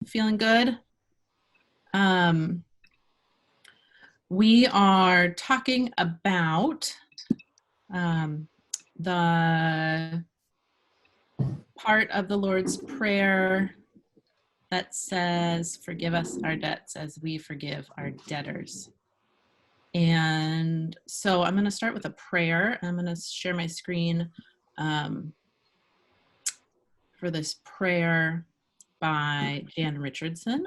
Feeling good? Um, we are talking about um, the part of the Lord's Prayer that says, "Forgive us our debts as we forgive our debtors." And so I'm going to start with a prayer. I'm going to share my screen for this prayer by Jan Richardson.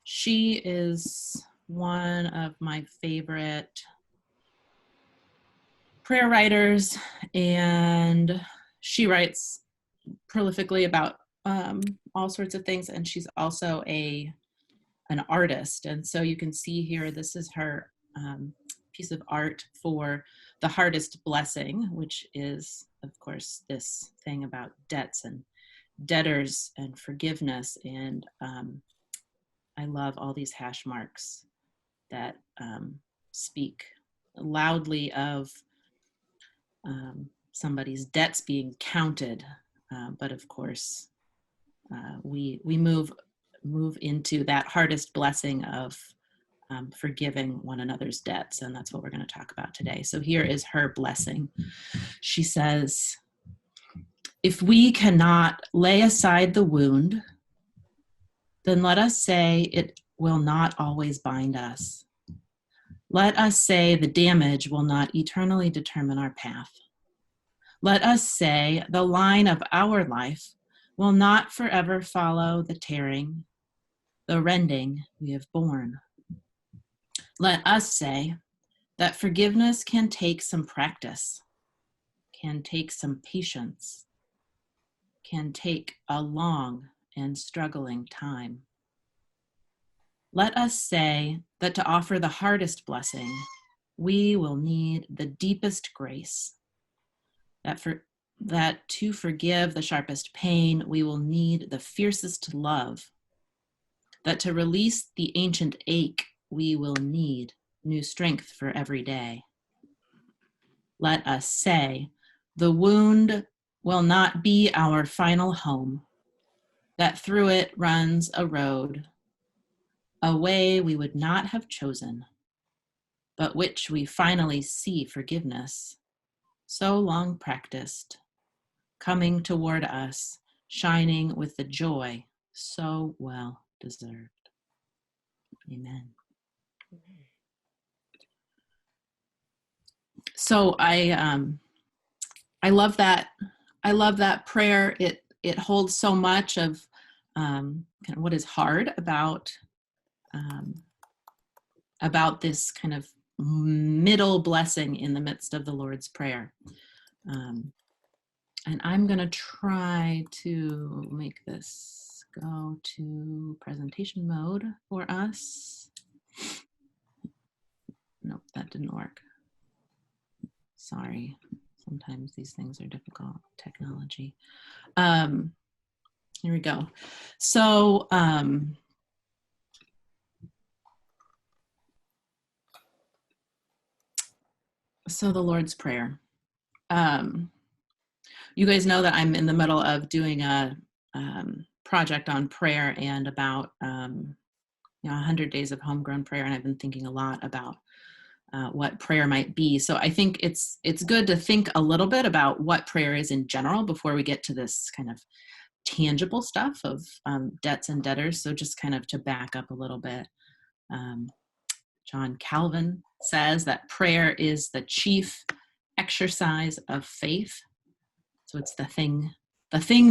She is one of my favorite prayer writers, and she writes prolifically about all sorts of things, and she's also an artist. And so you can see here, this is her piece of art for the hardest blessing, which is, of course, this thing about debts and debtors and forgiveness. And I love all these hash marks that speak loudly of somebody's debts being counted, but of course, we move into that hardest blessing of forgiving one another's debts, and that's what we're going to talk about today. So here is her blessing. She says, "If we cannot lay aside the wound, then let us say it will not always bind us. Let us say the damage will not eternally determine our path. Let us say the line of our life will not forever follow the tearing, the rending we have borne. Let us say that forgiveness can take some practice, can take some patience, can take a long and struggling time. Let us say that to offer the hardest blessing, we will need the deepest grace, that to forgive the sharpest pain, we will need the fiercest love, that to release the ancient ache, we will need new strength for every day. Let us say, the wound will not be our final home, that through it runs a road, a way we would not have chosen, but which we finally see forgiveness, so long practiced, coming toward us, shining with the joy so well deserved." Amen. So I love that. I love that prayer. It holds so much of kind of what is hard about this kind of middle blessing in the midst of the Lord's Prayer. And I'm going to try to make this go to presentation mode for us. Nope, that didn't work. Sorry. Sometimes these things are difficult. Technology. Here we go. So, the Lord's Prayer. You guys know that I'm in the middle of doing a project on prayer and about 100 days of homegrown prayer, and I've been thinking a lot about what prayer might be. So I think it's good to think a little bit about what prayer is in general before we get to this kind of tangible stuff of debts and debtors. So just kind of to back up a little bit, John Calvin says that prayer is the chief exercise of faith. So it's the thing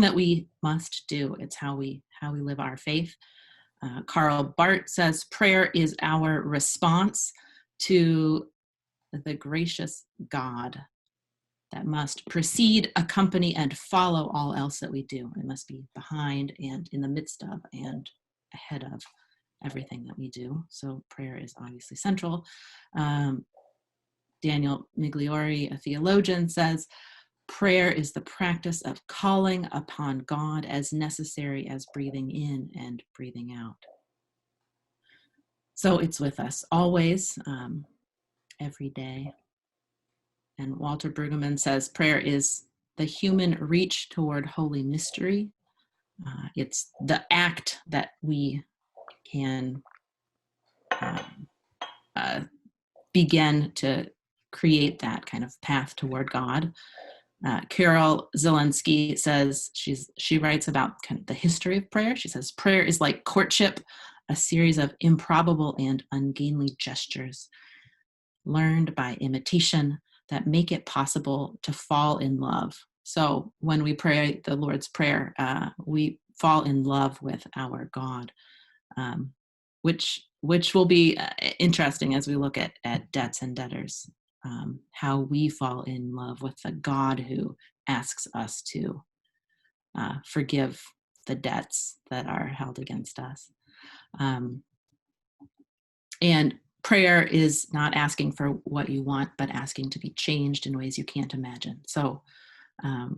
that we must do. It's how we live our faith. Karl Barth says prayer is our response to the gracious God that must precede, accompany, and follow all else that we do. It must be behind and in the midst of and ahead of everything that we do. So prayer is obviously central. Daniel Migliori, a theologian, says, prayer is the practice of calling upon God as necessary as breathing in and breathing out. So it's with us always, every day. And Walter Brueggemann says prayer is the human reach toward holy mystery, It's the act that we can begin to create that kind of path toward God. Carol Zielinski says, she writes about kind of the history of prayer. She says, prayer is like courtship, a series of improbable and ungainly gestures learned by imitation that make it possible to fall in love. So when we pray the Lord's Prayer, we fall in love with our God, which will be interesting as we look at debts and debtors, how we fall in love with the God who asks us to forgive the debts that are held against us. And prayer is not asking for what you want, but asking to be changed in ways you can't imagine. So I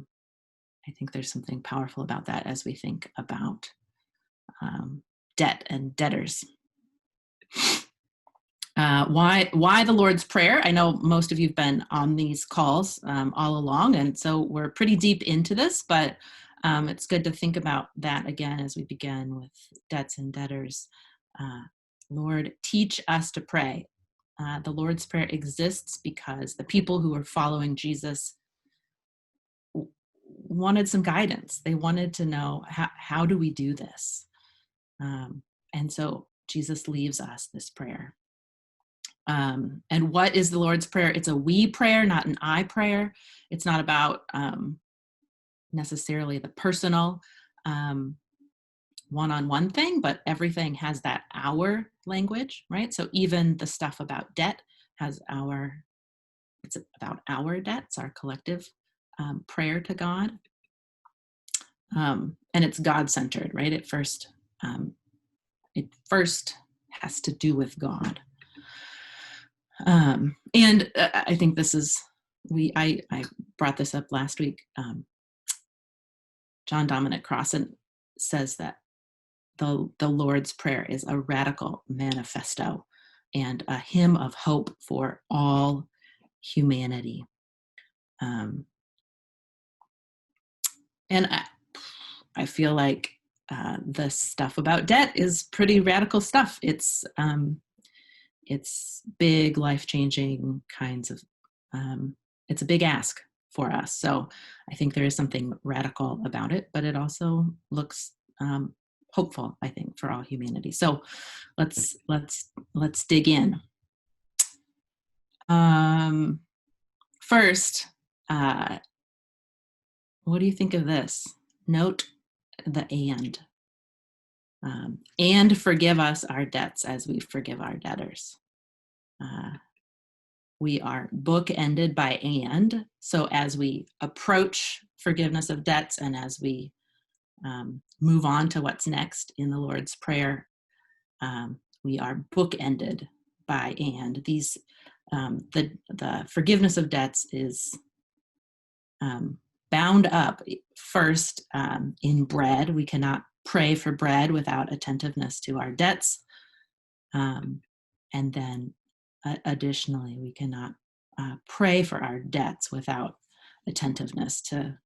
think there's something powerful about that as we think about debt and debtors. Why the Lord's Prayer? I know most of you've been on these calls all along, and so we're pretty deep into this, but it's good to think about that again as we begin with debts and debtors. Lord, teach us to pray. The Lord's Prayer exists because the people who were following Jesus wanted some guidance. They wanted to know, how do we do this? And so Jesus leaves us this prayer. And what is the Lord's Prayer? It's a we prayer, not an I prayer. It's not about necessarily the personal one-on-one thing, but everything has that our language, right? So even the stuff about debt has it's about our debts, our collective prayer to God. And it's God-centered, right? It first has to do with God. And I think this is, I brought this up last week. John Dominic Crossan says that the Lord's Prayer is a radical manifesto and a hymn of hope for all humanity. And I feel like the stuff about debt is pretty radical stuff. It's big, life-changing kinds of, it's a big ask for us. So I think there is something radical about it, but it also looks hopeful, I think, for all humanity. So let's dig in. First, what do you think of this? Note the and forgive us our debts as we forgive our debtors. We are bookended by and. So as we approach forgiveness of debts and as we move on to what's next in the Lord's Prayer, we are bookended by and. These the forgiveness of debts is bound up first in bread. We cannot pray for bread without attentiveness to our debts. And then additionally, we cannot pray for our debts without attentiveness to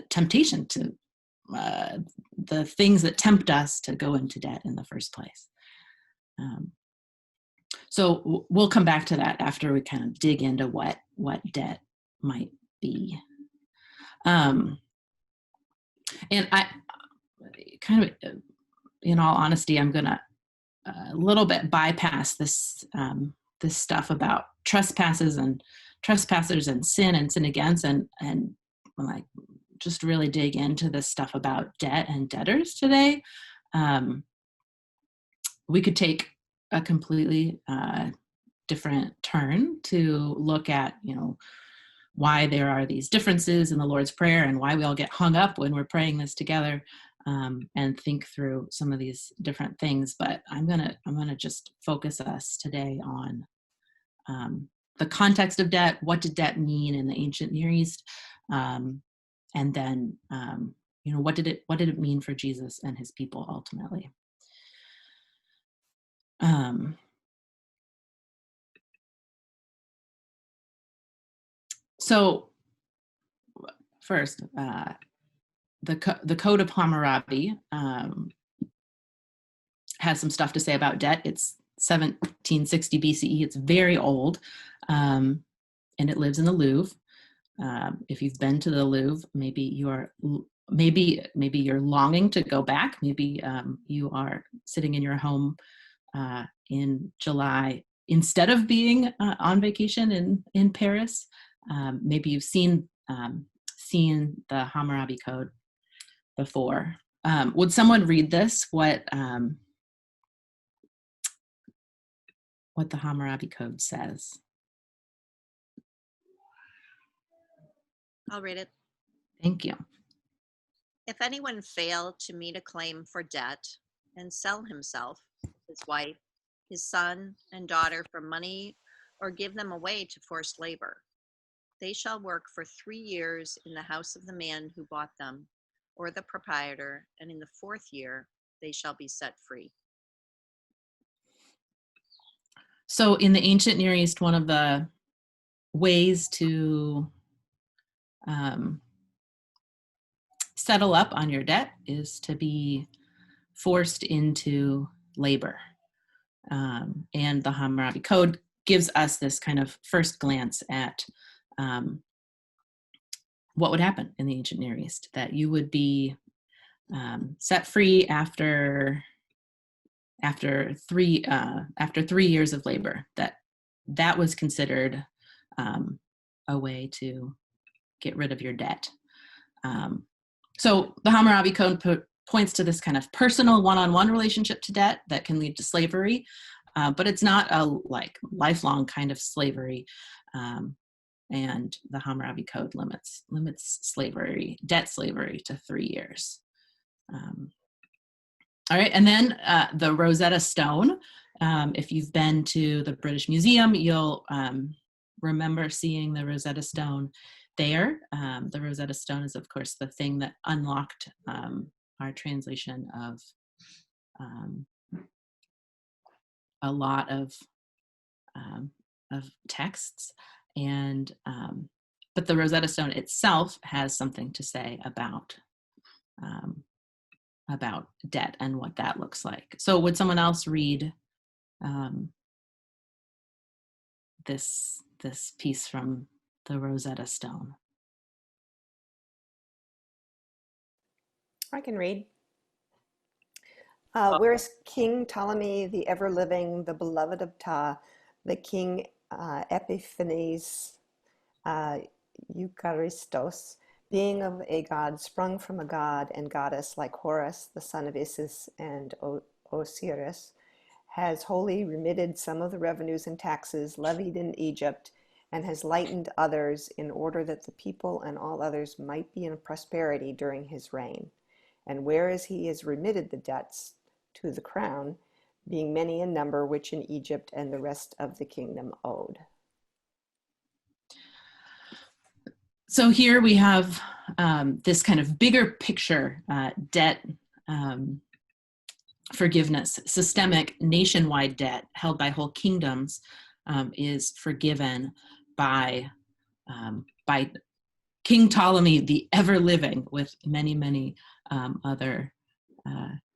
temptation, to the things that tempt us to go into debt in the first place. So we'll come back to that after we kind of dig into what debt might be. And I kind of, in all honesty, I'm going to a little bit bypass this this stuff about trespasses and trespassers and sin against, and like just really dig into this stuff about debt and debtors today. We could take a completely different turn to look at, why there are these differences in the Lord's Prayer and why we all get hung up when we're praying this together, and think through some of these different things. But I'm gonna just focus us today on the context of debt. What did debt mean in the ancient Near East? And then what did it mean for Jesus and his people ultimately? So first, the Code of Hammurabi has some stuff to say about debt. It's 1760 BCE. It's very old, and it lives in the Louvre. If you've been to the Louvre, maybe you're longing to go back. Maybe you are sitting in your home in July instead of being on vacation in Paris. Maybe you've seen the Hammurabi Code before. Would someone read this? What the Hammurabi Code says? I'll read it. Thank you. If anyone fail to meet a claim for debt and sell himself, his wife, his son, and daughter for money, or give them away to forced labor, they shall work for 3 years in the house of the man who bought them, or the proprietor, and in the 4th year they shall be set free. So in the ancient Near East, one of the ways to settle up on your debt is to be forced into labor. And the Hammurabi Code gives us this kind of first glance at what would happen in the ancient Near East, that you would be set free after 3 years of labor. That was considered a way to get rid of your debt. So the Hammurabi Code points to this kind of personal one-on-one relationship to debt that can lead to slavery, but it's not a lifelong kind of slavery. And the Hammurabi Code limits debt slavery to 3 years. All right, and then the Rosetta Stone. If you've been to the British Museum, you'll remember seeing the Rosetta Stone there. The Rosetta Stone is, of course, the thing that unlocked our translation of a lot of texts, and but the Rosetta Stone itself has something to say about debt and what that looks like. So would someone else read this piece from the Rosetta Stone? I can read. Whereas King Ptolemy, the ever-living, the beloved of Ptah, the King Epiphanes Eucharistos, being of a god, sprung from a god and goddess like Horus, the son of Isis and Osiris, has wholly remitted some of the revenues and taxes levied in Egypt, and has lightened others in order that the people and all others might be in prosperity during his reign. And whereas he has remitted the debts to the crown, being many in number, which in Egypt and the rest of the kingdom owed. So here we have this kind of bigger picture debt forgiveness. Systemic nationwide debt held by whole kingdoms is forgiven by King Ptolemy, the ever-living, with many, many other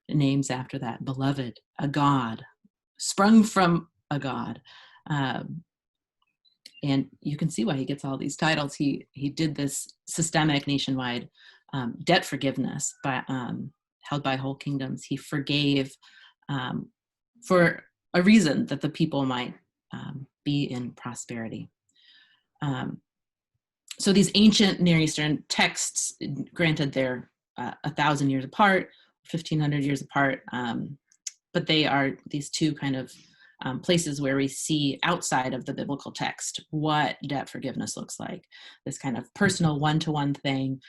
names after that. Beloved, a god, sprung from a god. And you can see why he gets all these titles. He did this systemic nationwide debt forgiveness held by whole kingdoms. He forgave for a reason, that the people might be in prosperity. So these ancient Near Eastern texts, granted they're 1,000 years apart, 1,500 years apart, but they are these two kind of places where we see outside of the biblical text what debt forgiveness looks like. This kind of personal one-to-one thing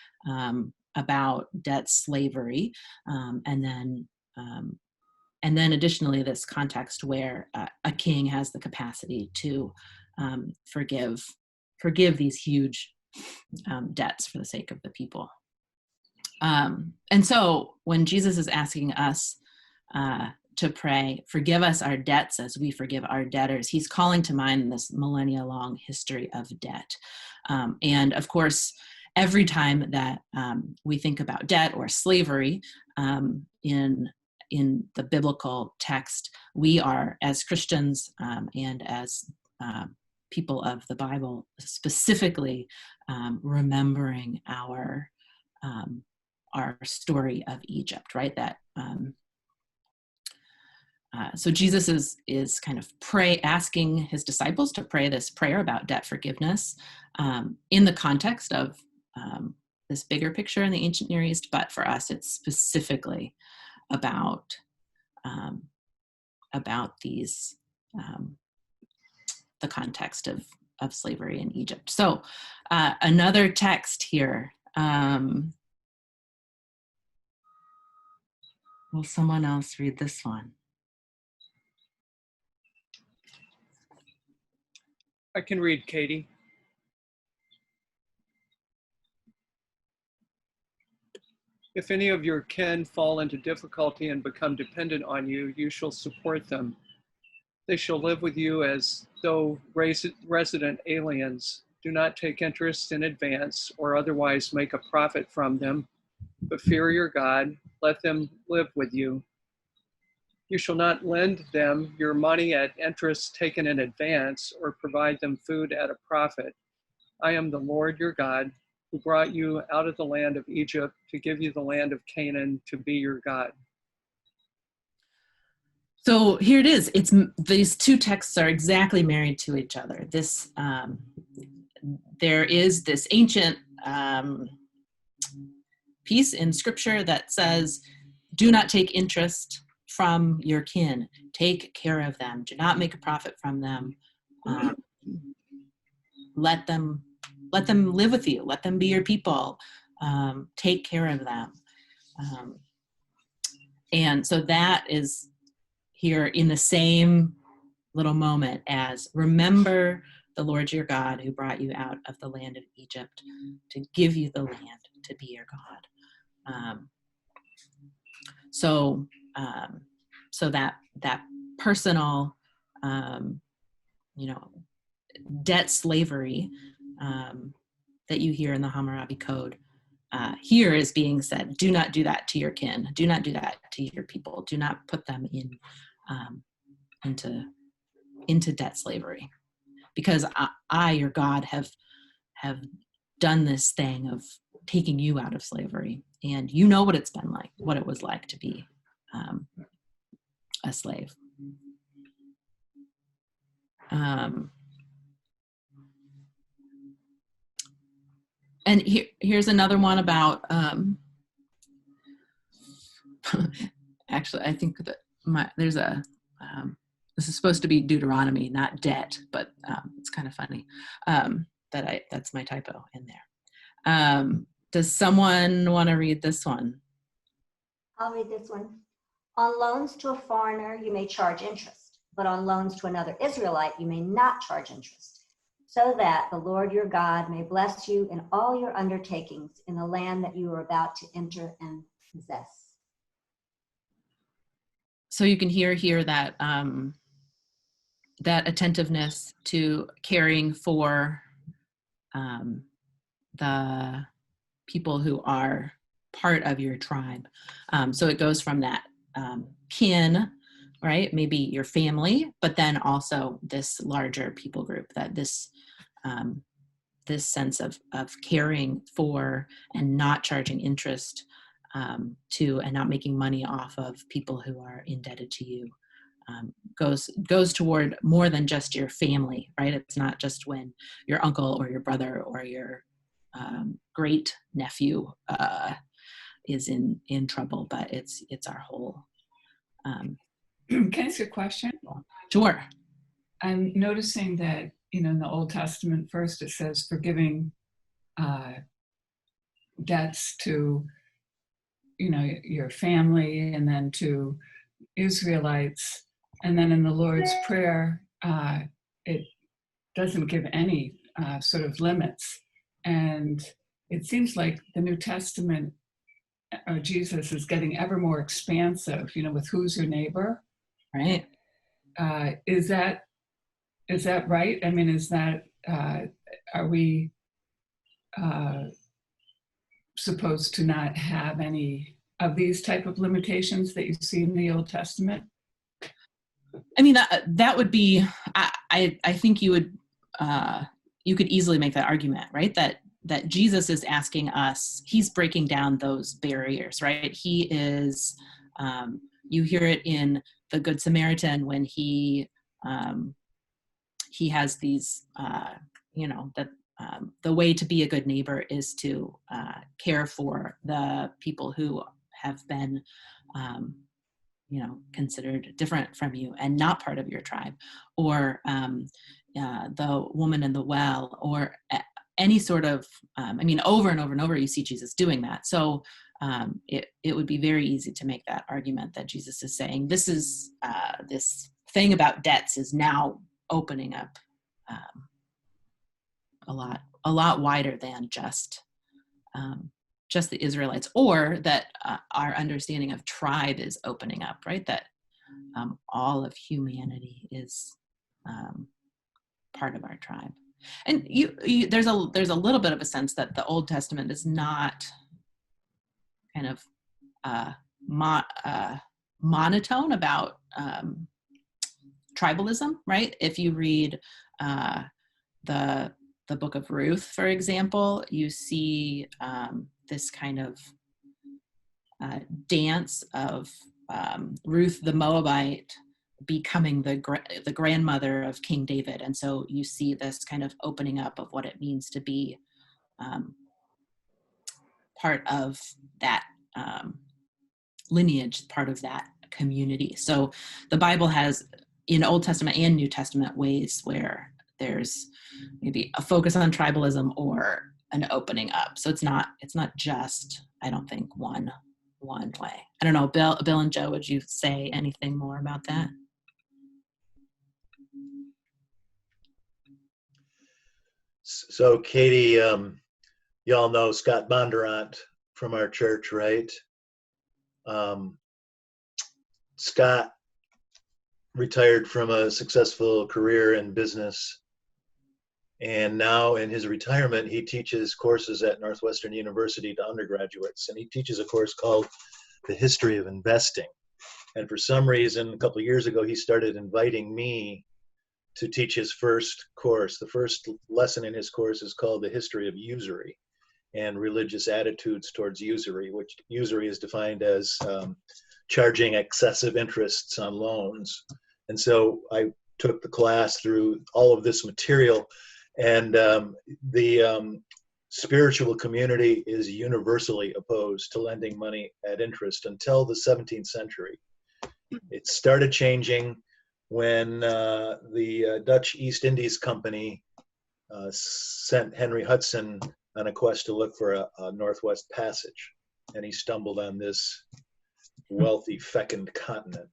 about debt slavery, and then additionally this context where a king has the capacity to forgive these huge debts for the sake of the people. And so when Jesus is asking us to pray, forgive us our debts as we forgive our debtors, he's calling to mind this millennia-long history of debt. And of course, every time that we think about debt or slavery in the biblical text, we are, as Christians and as people of the Bible, specifically remembering our story of Egypt, right? That so Jesus is kind of asking his disciples to pray this prayer about debt forgiveness in the context of this bigger picture in the ancient Near East, but for us, it's specifically about these the context of slavery in Egypt. So another text here. Will someone else read this one? I can read, Katie. If any of your kin fall into difficulty and become dependent on you, you shall support them. They shall live with you as though resident aliens. Do not take interest in advance or otherwise make a profit from them, but fear your God. Let them live with you. You shall not lend them your money at interest taken in advance or provide them food at a profit. I am the Lord your God, who brought you out of the land of Egypt to give you the land of Canaan to be your God. So here it is. These two texts are exactly married to each other. This there is this ancient piece in Scripture that says, "Do not take interest from your kin. Take care of them. Do not make a profit from them. Let them live with you. Let them be your people. Take care of them." And so that is here in the same little moment as remember the Lord your God who brought you out of the land of Egypt to give you the land to be your God. So that personal, debt slavery that you hear in the Hammurabi Code here is being said, do not do that to your kin. Do not do that to your people. Do not put them into debt slavery. Because I, your God, have done this thing of taking you out of slavery. And you know what it's been like, what it was like to be a slave. And here's another one about, actually, I think that there's a, this is supposed to be Deuteronomy, not debt, but it's kind of funny that's my typo in there. Does someone want to read this one? I'll read this one. On loans to a foreigner, you may charge interest, but on loans to another Israelite, you may not charge interest, so that the Lord your God may bless you in all your undertakings in the land that you are about to enter and possess. So you can hear here that that attentiveness to caring for the people who are part of your tribe. So it goes from that kin, right? Maybe your family, but then also this larger people group, that this sense of caring for and not charging interest to and not making money off of people who are indebted to you goes toward more than just your family, right? It's not just when your uncle or your brother or your great nephew is in trouble, but it's our whole. Can I ask you a question? Sure. I'm noticing that, in the Old Testament, first it says forgiving debts to, your family, and then to Israelites. And then in the Lord's Prayer, it doesn't give any sort of limits. And it seems like the New Testament, Jesus is getting ever more expansive, with who's your neighbor. Right. Is that right? I mean, is that, are we supposed to not have any of these type of limitations that you see in the Old Testament? I mean, that would be, I think you could easily make that argument, right? That Jesus is asking us, he's breaking down those barriers, right? He is, you hear it in the Good Samaritan when he has these, that the way to be a good neighbor is to care for the people who have been, considered different from you and not part of your tribe, or the woman in the well, or any sort of, over and over and over, you see Jesus doing that. So it would be very easy to make that argument that Jesus is saying, this is this thing about debts is now opening up a lot wider than just the Israelites, or that our understanding of tribe is opening up, right? That all of humanity is part of our tribe. And there's a little bit of a sense that the Old Testament is not kind of monotone about tribalism, right? If you read the book of Ruth, for example, you see this kind of dance of Ruth the Moabite becoming the grandmother of King David. And so you see this kind of opening up of what it means to be part of that lineage, part of that community. So the Bible has, in Old Testament and New Testament, ways where there's maybe a focus on tribalism or an opening up. So it's not just, I don't think, one way. I don't know, Bill and Joe, would you say anything more about that? So Katie, y'all know Scott Bondurant from our church, right? Scott retired from a successful career in business, and now in his retirement, he teaches courses at Northwestern University to undergraduates, and he teaches a course called The History of Investing. And for some reason, a couple of years ago, he started inviting me to teach his first course. The first lesson in his course is called The History of Usury and Religious Attitudes Towards Usury, which usury is defined as charging excessive interests on loans. And so I took the class through all of this material, and the spiritual community is universally opposed to lending money at interest until the 17th century. It started changing when the Dutch East Indies Company sent Henry Hudson on a quest to look for a Northwest Passage, and he stumbled on this wealthy fecund continent.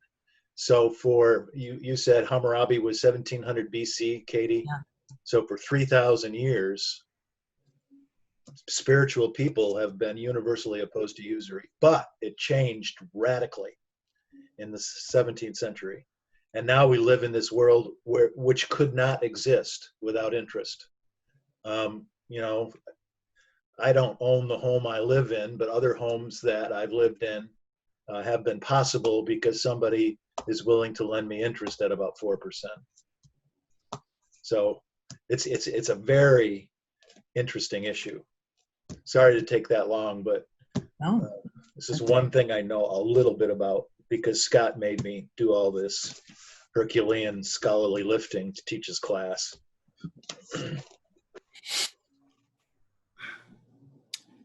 So for, you said Hammurabi was 1700 BC, Katie? Yeah. So for 3,000 years, spiritual people have been universally opposed to usury, but it changed radically in the 17th century. And now we live in this world which could not exist without interest. I don't own the home I live in, but other homes that I've lived in have been possible because somebody is willing to lend me interest at about 4%. So it's a very interesting issue. Sorry to take that long, but this is one thing I know a little bit about because Scott made me do all this Herculean scholarly lifting to teach his class.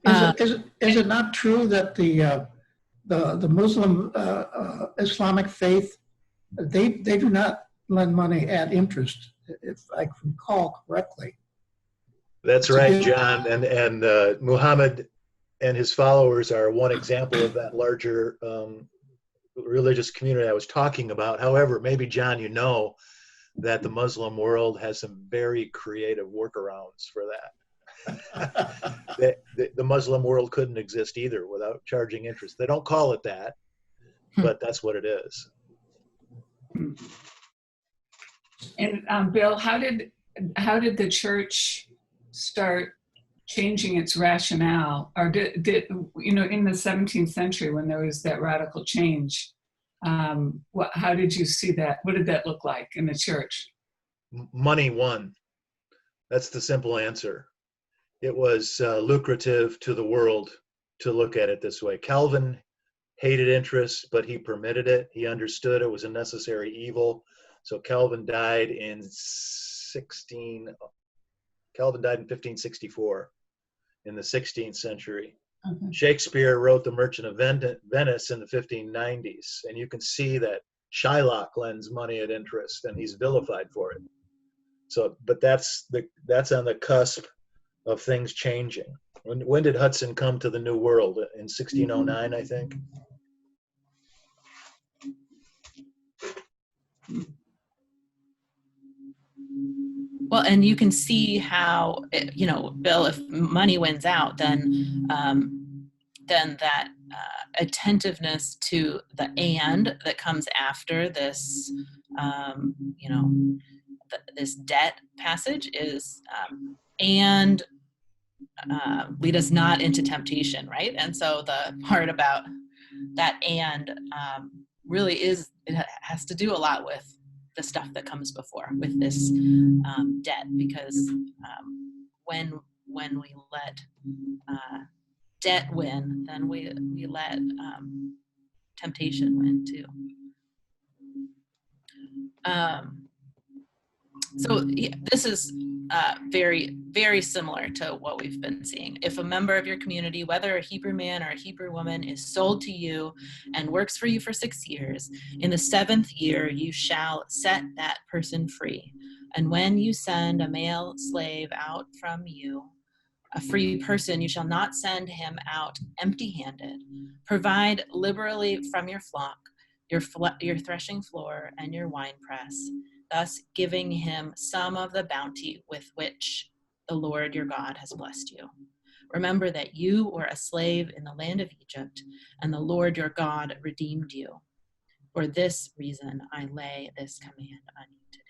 Is it not true that the Muslim Islamic faith, they do not lend money at interest, if I recall correctly? That's right, John. And Muhammad and his followers are one example of that larger religious community I was talking about. However, maybe, John, you know that the Muslim world has some very creative workarounds for that. The Muslim world couldn't exist either without charging interest. They don't call it that, but that's what it is. And Bill, how did the church start changing its rationale, or did you know, in the 17th century when there was that radical change, how did you see that? What did that look like in the church? Money won. That's the simple answer. It was lucrative to the world to look at it this way. Calvin hated interest, but he permitted it. He understood it was a necessary evil. So Calvin died in 1564, in the 16th century. Okay. Shakespeare wrote The Merchant of Venice in the 1590s, and you can see that Shylock lends money at interest, and he's vilified for it. So, but that's on the cusp of things changing. When did Hudson come to the New World? In 1609, I think. Well, and you can see how, you know, Bill, if money wins out, then that attentiveness to the and that comes after this, you know, this debt passage is, and lead us not into temptation, right? And so the part about that and really is, it has to do a lot with the stuff that comes before, with this debt, because when we let debt win, then we let temptation win too. So this is very, very similar to what we've been seeing. If a member of your community, whether a Hebrew man or a Hebrew woman, is sold to you and works for you for 6 years, in the 7th year you shall set that person free. And when you send a male slave out from you, a free person, you shall not send him out empty-handed. Provide liberally from your flock, your threshing floor, and your winepress, thus giving him some of the bounty with which the Lord your God has blessed you. Remember that you were a slave in the land of Egypt, and the Lord your God redeemed you. For this reason, I lay this command on you today.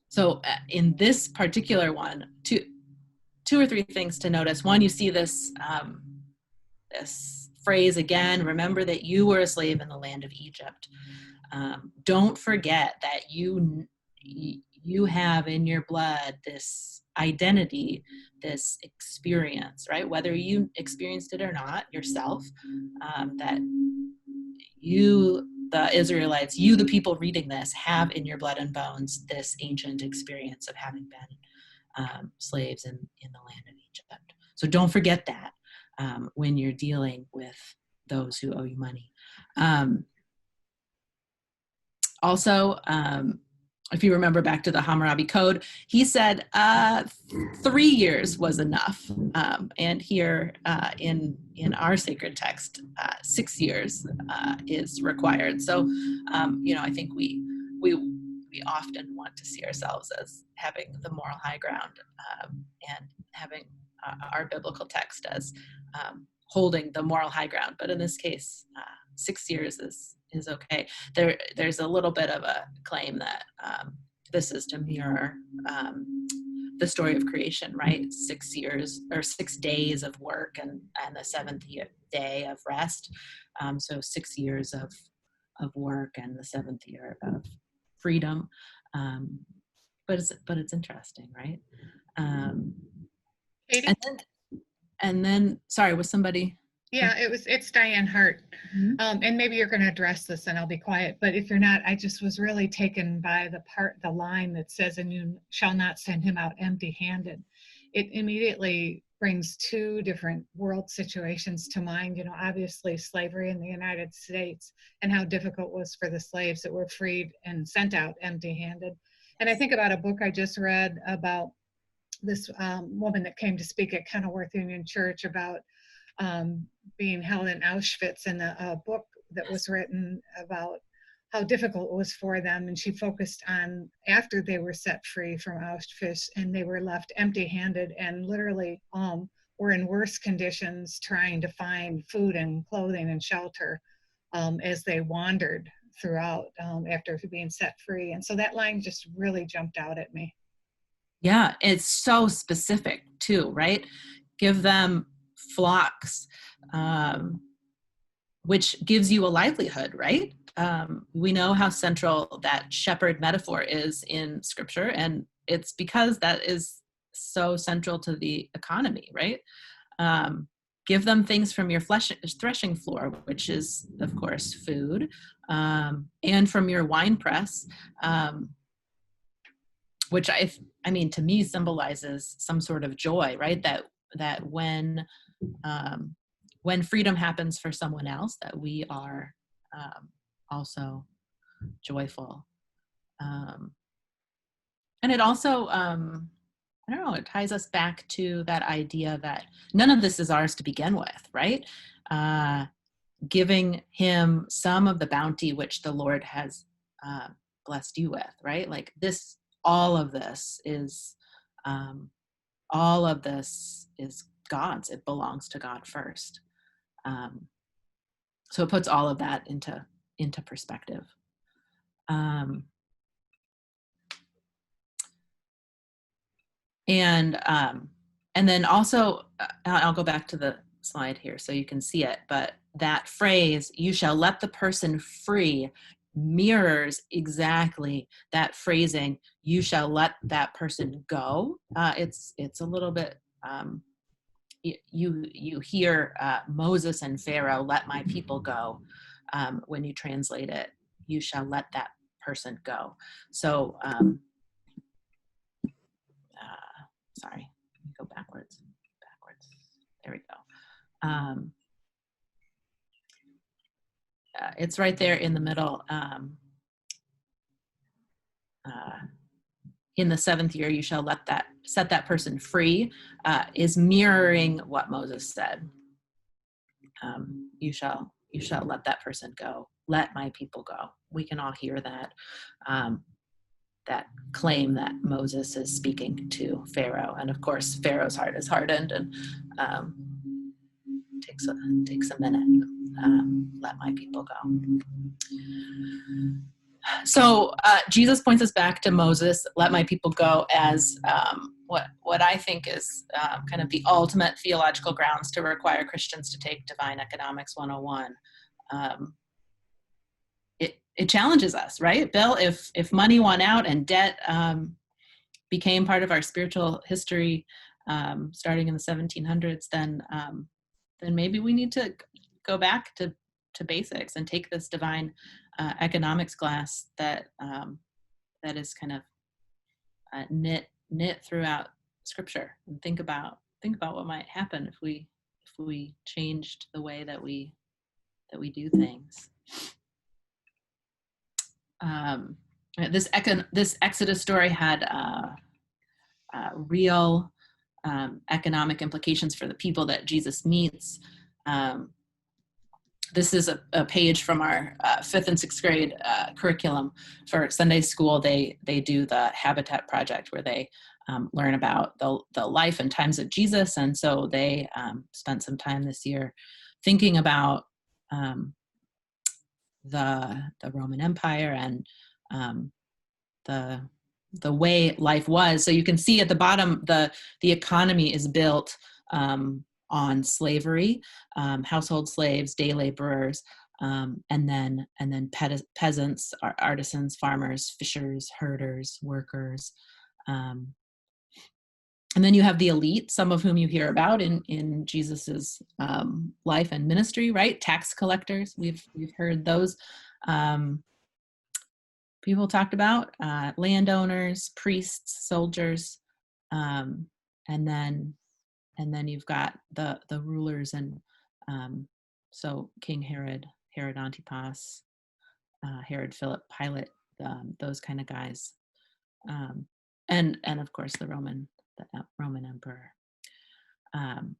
So in this particular one, two or three things to notice. One, you see this this phrase again, remember that you were a slave in the land of Egypt. Don't forget that you have in your blood this identity, this experience, right? Whether you experienced it or not yourself, that you, the Israelites, you, the people reading this, have in your blood and bones this ancient experience of having been slaves in the land of Egypt. So don't forget that when you're dealing with those who owe you money. Also, if you remember back to the Hammurabi Code, he said 3 years was enough. And here in our sacred text, 6 years is required. So, you know, I think we often want to see ourselves as having the moral high ground and having our biblical text as holding the moral high ground. But in this case, 6 years is okay. There's a little bit of a claim that this is to mirror the story of creation, right? 6 years or 6 days of work and the 7th day of rest. So 6 years of work and the 7th year of freedom. But it's interesting, right? Katie? And then sorry, was somebody? Yeah, it's Diane Hart. Mm-hmm. And maybe you're going to address this and I'll be quiet, but if you're not, I just was really taken by the line that says, and you shall not send him out empty-handed. It immediately brings two different world situations to mind. You know, obviously slavery in the United States and how difficult it was for the slaves that were freed and sent out empty-handed. And I think about a book I just read about this woman that came to speak at Kenilworth Union Church about being held in Auschwitz, and a book that was written about how difficult it was for them. And she focused on after they were set free from Auschwitz and they were left empty-handed and literally were in worse conditions trying to find food and clothing and shelter as they wandered throughout after being set free. And so that line just really jumped out at me. Yeah, it's so specific too, right? Give them flocks, which gives you a livelihood, right? We know how central that shepherd metaphor is in scripture, and it's because that is so central to the economy, right? Give them things from your threshing floor, which is, of course, food, and from your wine press, which I mean, to me symbolizes some sort of joy, right? That when freedom happens for someone else, that we are also joyful. And it also, I don't know, it ties us back to that idea that none of this is ours to begin with, right? Giving him some of the bounty which the Lord has blessed you with, right? Like this, all of this is God's. It belongs to God first. So it puts all of that into perspective. And then also, I'll go back to the slide here so you can see it, but that phrase, "you shall let the person free," mirrors exactly that phrasing, "you shall let that person go." It's a little bit, you hear Moses and Pharaoh, "let my people go." When you translate it, "you shall let that person go." So, sorry, go backwards. There we go. It's right there in the middle. In the 7th year, you shall set that person free, is mirroring what Moses said. You shall let that person go. Let my people go. We can all hear that. That claim that Moses is speaking to Pharaoh, and of course Pharaoh's heart is hardened, and takes a minute. Let my people go. So Jesus points us back to Moses, "let my people go," as what I think is kind of the ultimate theological grounds to require Christians to take Divine Economics 101. It challenges us, right, Bill? If money won out and debt became part of our spiritual history starting in the 1700s, then maybe we need to go back to basics and take this divine economics class that is kind of knit throughout Scripture, and think about what might happen if we changed the way that we do things. This Exodus story had real economic implications for the people that Jesus meets. This is a page from our 5th and 6th grade curriculum for Sunday school. They do the Habitat Project, where they learn about the life and times of Jesus, and so they spent some time this year thinking about the Roman Empire and the way life was. So you can see at the bottom, the economy is built on slavery, household slaves, day laborers, and then peasants, artisans, farmers, fishers, herders, workers. And then you have the elite, some of whom you hear about in Jesus's life and ministry, right? Tax collectors, we've heard those people talked about, landowners, priests, soldiers, and then you've got the rulers, and so King Herod Antipas, Herod Philip, Pilate, those kind of guys, and of course the Roman emperor.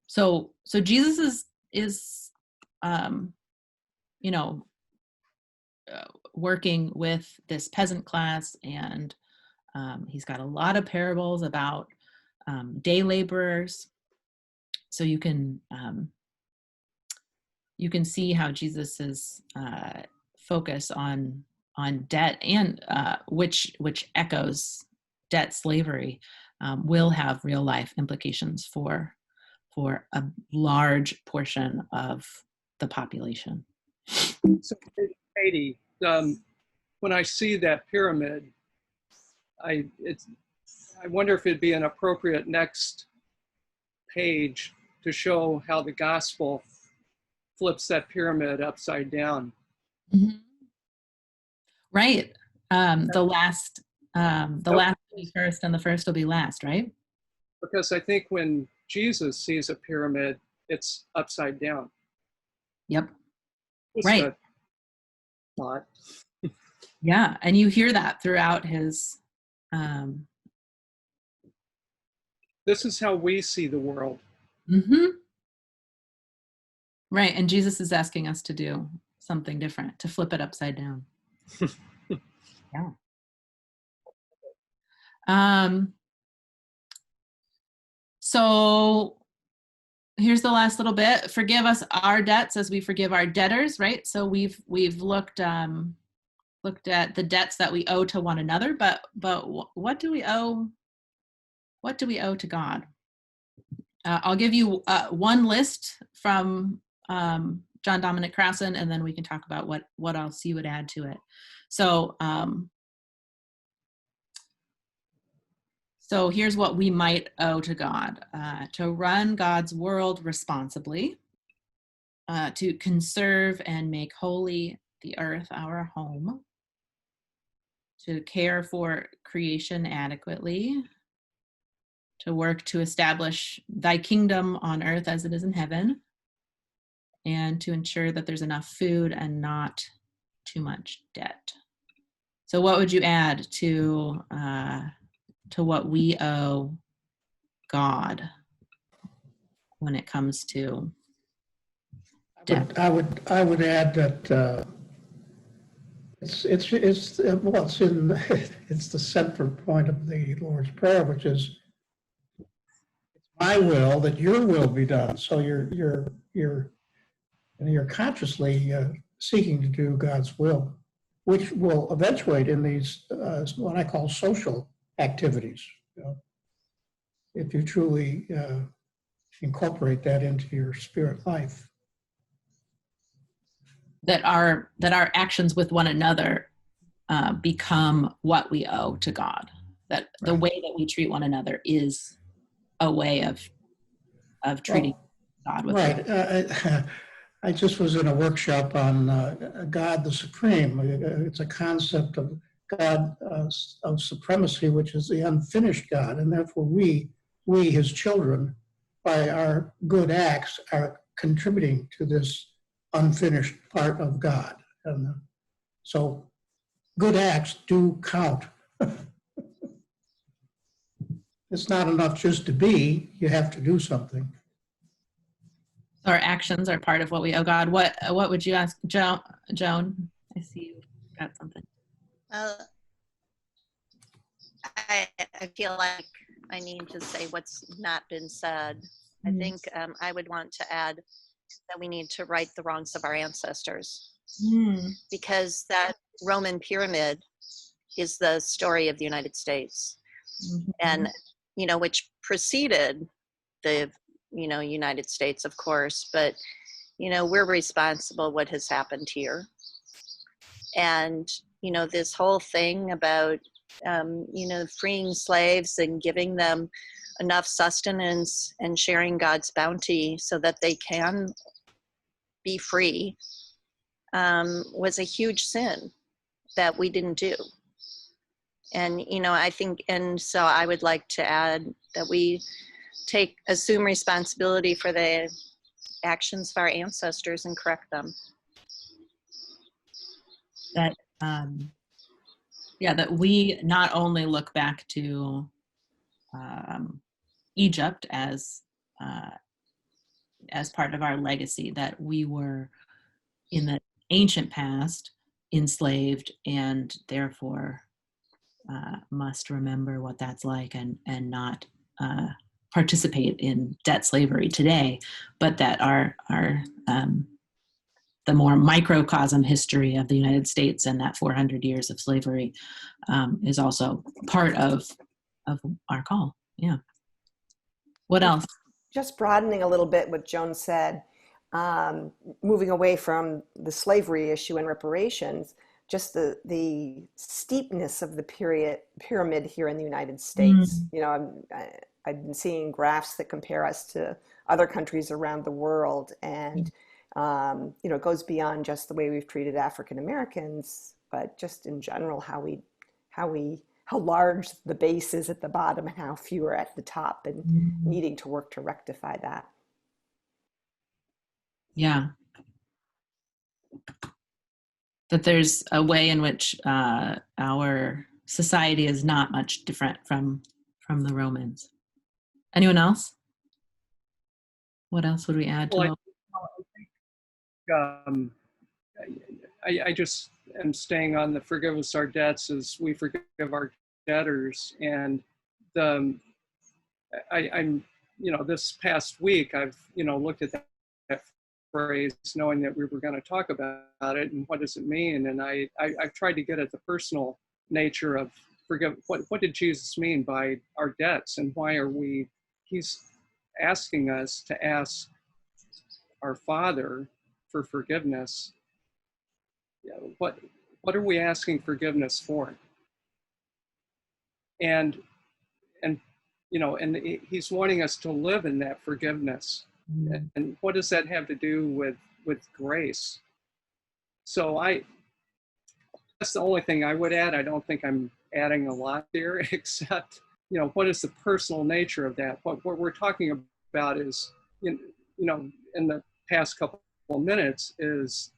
So Jesus is working with this peasant class, and he's got a lot of parables about day laborers. So you can see how Jesus's focus on debt, and which echoes debt slavery, will have real life implications for a large portion of the population. So, Katie, when I see that pyramid, I wonder if it'd be an appropriate next page to show how the gospel flips that pyramid upside down. Mm-hmm. Right. The last will be first and the first will be last, right? Because I think when Jesus sees a pyramid, it's upside down. Yep. Just right. a thought. Yeah. And you hear that throughout his. This is how we see the world. Mm-hmm. Right. And Jesus is asking us to do something different, to flip it upside down. Yeah. So here's the last little bit. Forgive us our debts as we forgive our debtors, right? So we've looked at the debts that we owe to one another, but what do we owe? What do we owe to God? I'll give you one list from John Dominic Crossan, and then we can talk about what else you would add to it. So here's what we might owe to God: to run God's world responsibly, to conserve and make holy the earth, our home, to care for creation adequately, to work to establish thy kingdom on earth as it is in heaven, and to ensure that there's enough food and not too much debt. So what would you add to what we owe God when it comes to debt? I would add that it's the central point of the Lord's Prayer, which is, it's my will that your will be done. So you're consciously seeking to do God's will, which will eventuate in these what I call social activities. You know, if you truly incorporate that into your spirit life. That our actions with one another become what we owe to God. That the way that we treat one another is a way of treating God with right. I just was in a workshop on God the Supreme. It's a concept of God of supremacy, which is the unfinished God, and therefore we, his children, by our good acts, are contributing to this unfinished part of God. And so good acts do count. It's not enough just to be, you have to do something. our actions are part of what we owe God. What would you ask, Joan? I see you got something. I feel like I need to say what's not been said. I think I would want to add that we need to right the wrongs of our ancestors, because that Roman pyramid is the story of the United States, and which preceded the United States, of course, but we're responsible what has happened here. And this whole thing about freeing slaves and giving them enough sustenance and sharing God's bounty so that they can be free was a huge sin that we didn't do. And I think, and so I would like to add that we assume responsibility for the actions of our ancestors and correct them. That that we not only look back to Egypt as part of our legacy, that we were in the ancient past enslaved and therefore must remember what that's like and not participate in debt slavery today, but that our the more microcosm history of the United States and that 400 years of slavery is also part of our call. Yeah. What else? Just broadening a little bit what Joan said, moving away from the slavery issue and reparations, just the steepness of the pyramid here in the United States. You know, I've been seeing graphs that compare us to other countries around the world, and you know, it goes beyond just the way we've treated African Americans, but just in general how large the base is at the bottom and how few are at the top, and needing to work to rectify that. Yeah. That there's a way in which our society is not much different from the Romans. Anyone else? What else would we add to Well, I just am staying on the forgive us our debts as we forgive our debtors. And I'm, you know, this past week, I've, you know, looked at that phrase knowing that we were going to talk about it and what does it mean. And I've tried to get at the personal nature of forgive. What did Jesus mean by our debts, and why are we, he's asking us to ask our Father for forgiveness. Yeah, what are we asking forgiveness for? And you know, and he's wanting us to live in that forgiveness. And what does that have to do with grace? So that's the only thing I would add. I don't think I'm adding a lot there, except, you know, what is the personal nature of that? What we're talking about is, you know, in the past couple of minutes is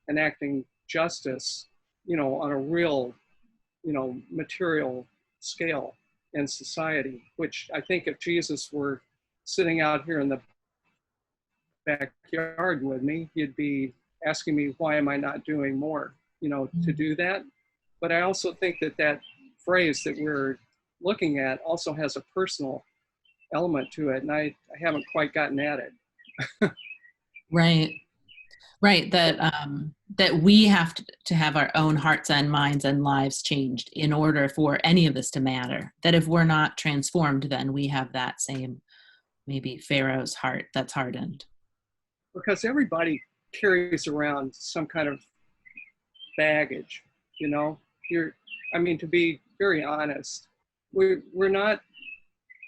enacting justice, you know, on a real, you know, material scale in society, which I think if Jesus were sitting out here in the backyard with me, he'd be asking me, why am I not doing more, you know, to do that? But I also think that phrase that we're looking at also has a personal element to it, and I haven't quite gotten at it. Right. That we have to have our own hearts and minds and lives changed in order for any of this to matter. That if we're not transformed, then we have that same, maybe Pharaoh's heart that's hardened. Because everybody carries around some kind of baggage, you know. I mean, to be very honest, we're not,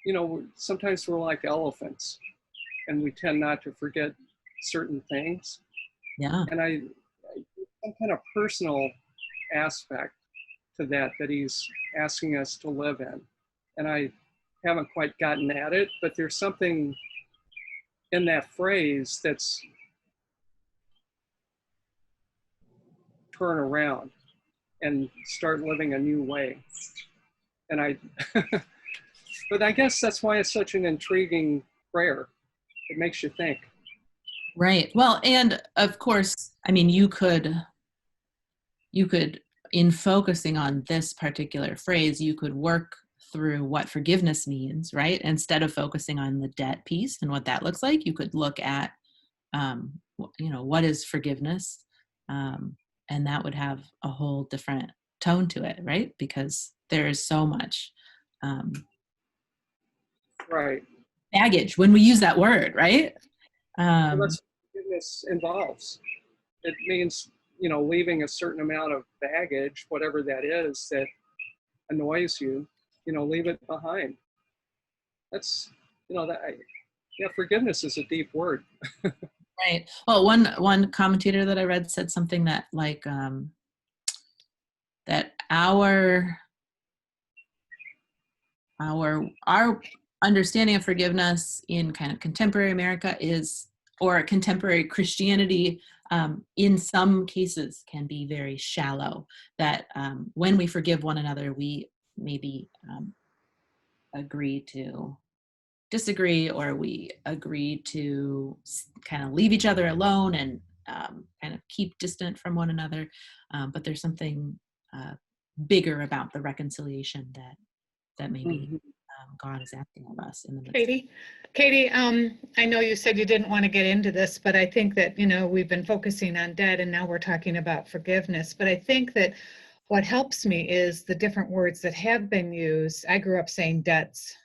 you know, sometimes we're like elephants, and we tend not to forget certain things. Yeah. And some kind of personal aspect to that he's asking us to live in. And I haven't quite gotten at it, but there's something in that phrase that's turn around and start living a new way. And but I guess that's why it's such an intriguing prayer. It makes you think. Right. Well, and of course, I mean, you could, in focusing on this particular phrase, you could work through what forgiveness means, right? Instead of focusing on the debt piece and what that looks like, you could look at, you know, what is forgiveness? And that would have a whole different tone to it, right? Because there is so much Right. baggage when we use that word, right? Well, that's what forgiveness involves. It means, you know, leaving a certain amount of baggage, whatever that is, that annoys you, you know, leave it behind. That's, you know, yeah, forgiveness is a deep word. Right. Well, one commentator that I read said something that like that our understanding of forgiveness in kind of contemporary America is, or contemporary Christianity, in some cases can be very shallow. That when we forgive one another, we maybe agree to disagree, or we agree to kind of leave each other alone and kind of keep distant from one another. But there's something bigger about the reconciliation that maybe God is asking of us in the midst. Katie, I know you said you didn't want to get into this, but I think that, you know, we've been focusing on debt and now we're talking about forgiveness. But I think that what helps me is the different words that have been used. I grew up saying debts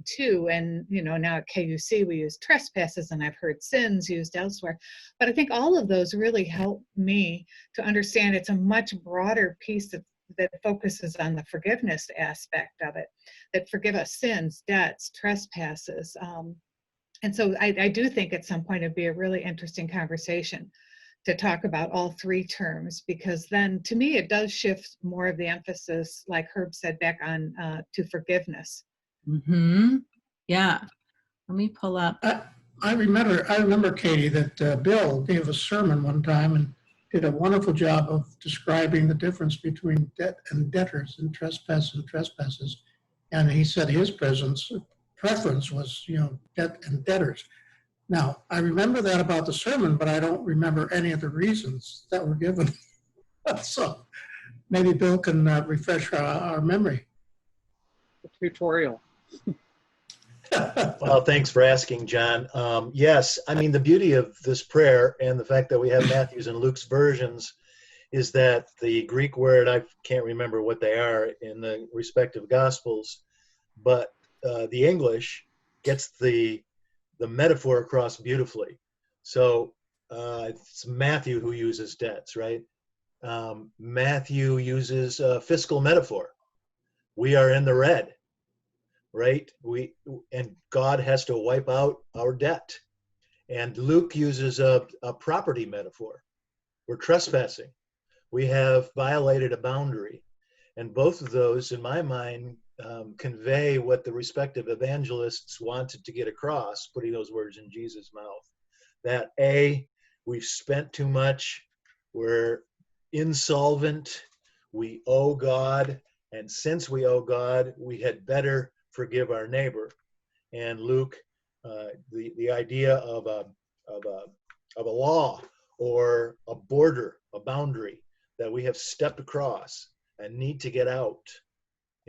too. And, now at KUC we use trespasses, and I've heard sins used elsewhere. But I think all of those really help me to understand it's a much broader piece that focuses on the forgiveness aspect of it, that forgive us sins, debts, trespasses. And so I do think at some point it'd be a really interesting conversation to talk about all three terms, because then to me it does shift more of the emphasis, like Herb said, back on to forgiveness. Mm-hmm. Yeah. Let me pull up. I remember, Katie, that Bill gave a sermon one time and did a wonderful job of describing the difference between debt and debtors and trespasses. And he said his preference was, debt and debtors. Now, I remember that about the sermon, but I don't remember any of the reasons that were given. So maybe Bill can refresh our memory. A tutorial. Well, thanks for asking, John. Yes, I mean, the beauty of this prayer and the fact that we have Matthew's and Luke's versions is that the Greek word, I can't remember what they are in the respective Gospels, but the English gets the metaphor across beautifully. So it's Matthew who uses debts, right? Matthew uses a fiscal metaphor. We are in the red, right? And God has to wipe out our debt. And Luke uses a property metaphor. We're trespassing. We have violated a boundary. And both of those, in my mind, convey what the respective evangelists wanted to get across, putting those words in Jesus' mouth. That A, we've spent too much, we're insolvent, we owe God, and since we owe God, we had better forgive our neighbor. And Luke, the idea of a law or a border, a boundary that we have stepped across and need to get out.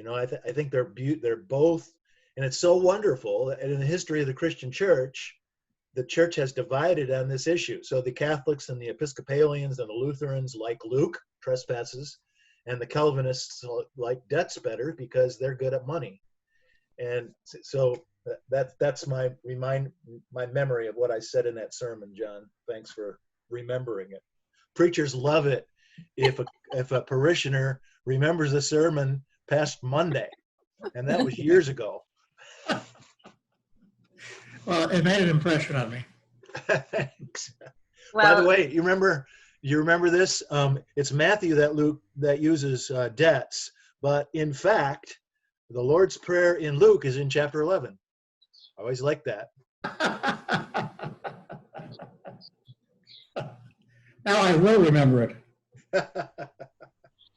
I think they're both, and it's so wonderful that in the history of the Christian church, the church has divided on this issue. So the Catholics and the Episcopalians and the Lutherans like Luke, trespasses, and the Calvinists like debts better because they're good at money. And so that's my memory of what I said in that sermon, John. Thanks for remembering it. Preachers love it if a parishioner remembers a sermon past Monday, and that was years ago. Well, it made an impression on me. Thanks. Well, By the way, you remember this? It's Matthew that uses debts, but in fact, the Lord's Prayer in Luke is in chapter 11. I always like that. Now I will remember it.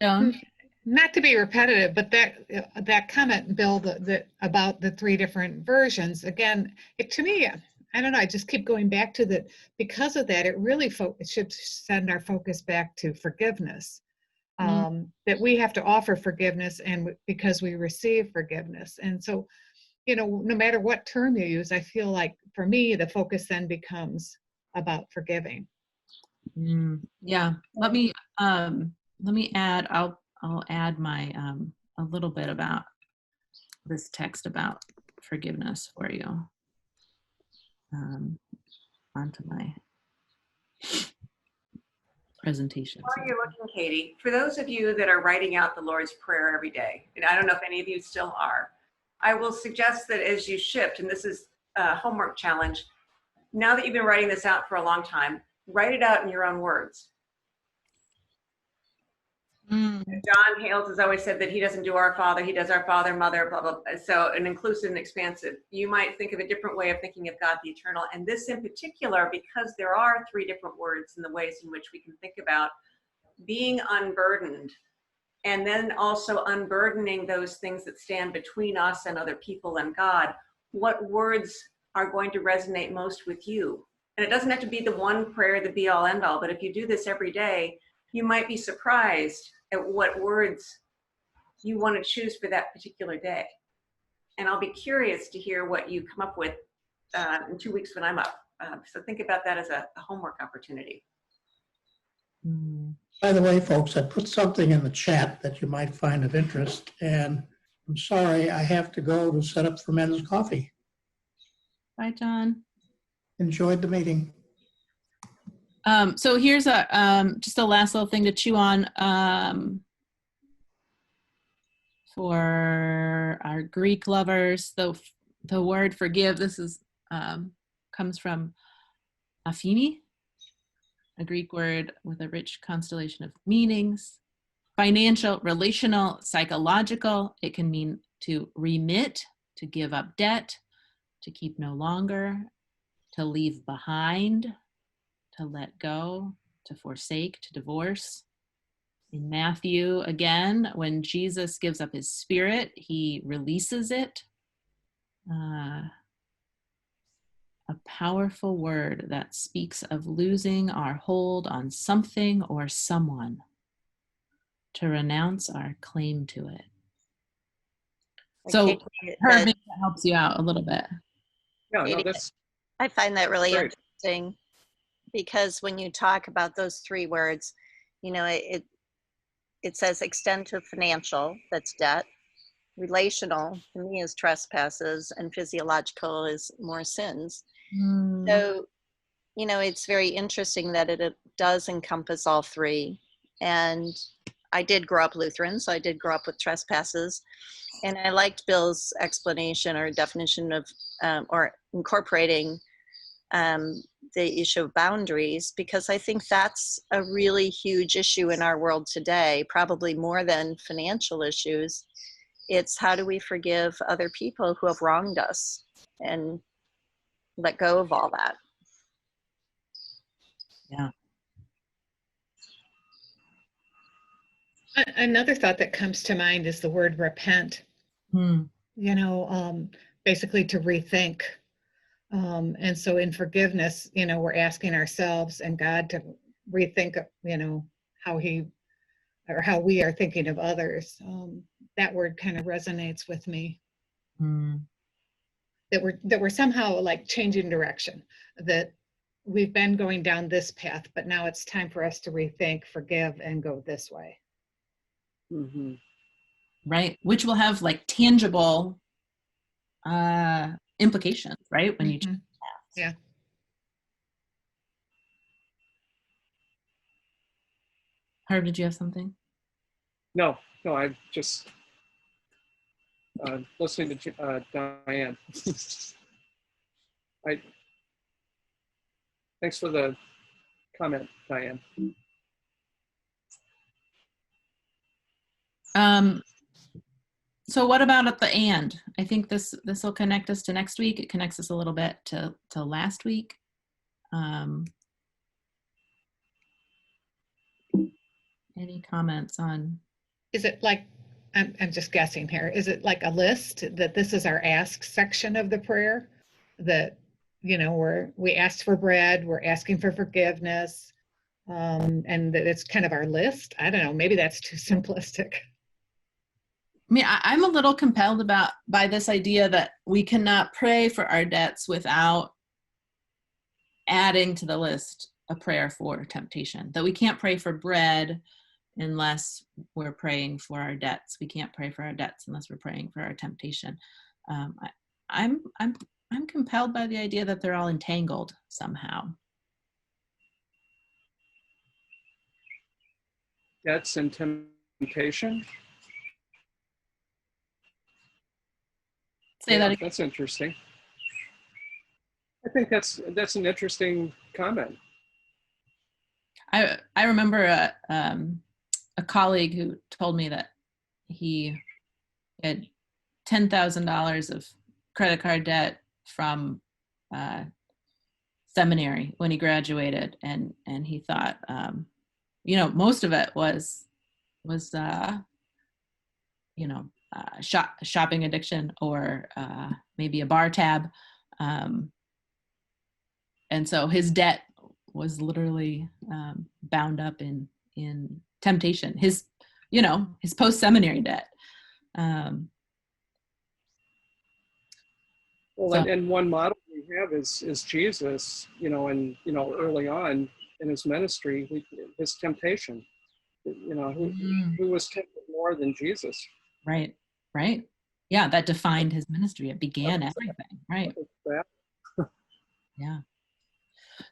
Joan? Not to be repetitive, but that comment, Bill, that about the three different versions, again, to me, I don't know, I just keep going back to that. Because of that, it really it should send our focus back to forgiveness. That we have to offer forgiveness, and because we receive forgiveness. And so, no matter what term you use, I feel like for me, the focus then becomes about forgiving. Yeah. Let me add. I'll add my a little bit about this text about forgiveness for you onto my presentation. While you're looking, Katie, for those of you that are writing out the Lord's Prayer every day, and I don't know if any of you still are, I will suggest that as you shift, and this is a homework challenge, now that you've been writing this out for a long time, write it out in your own words. John Hales has always said that he doesn't do our Father, he does our Father, Mother, blah, blah, blah. So an inclusive and expansive. You might think of a different way of thinking of God the Eternal. And this in particular, because there are three different words in the ways in which we can think about being unburdened, and then also unburdening those things that stand between us and other people and God. What words are going to resonate most with you? And it doesn't have to be the one prayer, the be all end all, but if you do this every day, you might be surprised at what words you want to choose for that particular day. And I'll be curious to hear what you come up with in 2 weeks when I'm up. So think about that as a homework opportunity. By the way, folks, I put something in the chat that you might find of interest, and I'm sorry, I have to go to set up for men's coffee. Bye, John. Enjoyed the meeting. So here's a just a last little thing to chew on for our Greek lovers. The word forgive, this is comes from afimi, a Greek word with a rich constellation of meanings. Financial, relational, psychological. It can mean to remit, to give up debt, to keep no longer, to leave behind, to let go, to forsake, to divorce. In Matthew, again, when Jesus gives up his spirit, he releases it. A powerful word that speaks of losing our hold on something or someone, to renounce our claim to it. So, Katie, Herb, maybe that helps you out a little bit. Yeah, no, Katie, that's I find that really great. interesting because when you talk about those three words, you know, it says extend to financial, that's debt. Relational, to me, is trespasses, and physiological is more sins. So, you know, it's very interesting that it does encompass all three. And I did grow up Lutheran, so I did grow up with trespasses. And I liked Bill's explanation or definition of, or incorporating the issue of boundaries, because I think that's a really huge issue in our world today, probably more than financial issues. It's how do we forgive other people who have wronged us and let go of all that. Yeah. Another thought that comes to mind is the word repent. You know, basically to rethink. And so in forgiveness, you know, we're asking ourselves and God to rethink, you know, how we are thinking of others. That word kind of resonates with me. That we're somehow like changing direction, that we've been going down this path, but now it's time for us to rethink, forgive, and go this way. Mm-hmm. Right, which will have like tangible implications, right? When you change paths. Yeah. Herb, did you have something? No, I'm just listening to Diane. Thanks for the comment, Diane. So what about at the and? I think this will connect us to next week. It connects us a little bit to last week. Any comments on? Is it like, I'm just guessing here, is it like a list that this is our ask section of the prayer? That, you know, we asked for bread, we're asking for forgiveness, and that it's kind of our list? I don't know, maybe that's too simplistic. I mean, I'm a little compelled by this idea that we cannot pray for our debts without adding to the list a prayer for temptation. That we can't pray for bread unless we're praying for our debts. We can't pray for our debts unless we're praying for our temptation. I'm compelled by the idea that they're all entangled somehow. Debts and temptation. Say that again. That's interesting. I think that's an interesting comment. I remember a colleague who told me that he had $10,000 of credit card debt from seminary when he graduated, and he thought, you know, most of it was you know, shopping addiction or maybe a bar tab, and so his debt was literally bound up in temptation. His post-seminary debt. And one model we have is Jesus, you know, and, you know, early on in his ministry, his temptation, you know, who was tempted more than Jesus? Right. Yeah, that defined his ministry. It began everything, right? Yeah.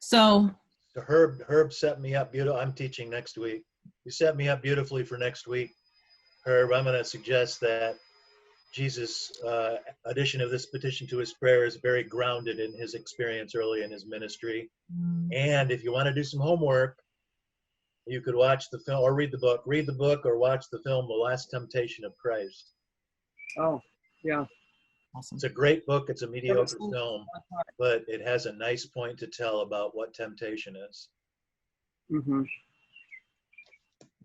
So So Herb set me up beautiful. I'm teaching next week. You set me up beautifully for next week, Herb. I'm going to suggest that Jesus' addition of this petition to his prayer is very grounded in his experience early in his ministry. And if you want to do some homework, you could watch the film or read the book. Read the book or watch the film, The Last Temptation of Christ. Oh, yeah. awesome. It's a great book. It's a mediocre film, but it has a nice point to tell about what temptation is. Mm-hmm.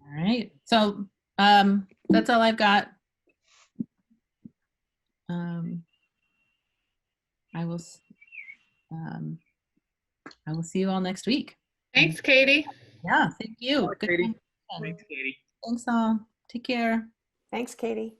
All right. So that's all I've got. I will see you all next week. Thanks, Katie. Yeah, thank you. Bye, Good Katie. conversation. Thanks, Katie. Thanks all. Take care. Thanks, Katie.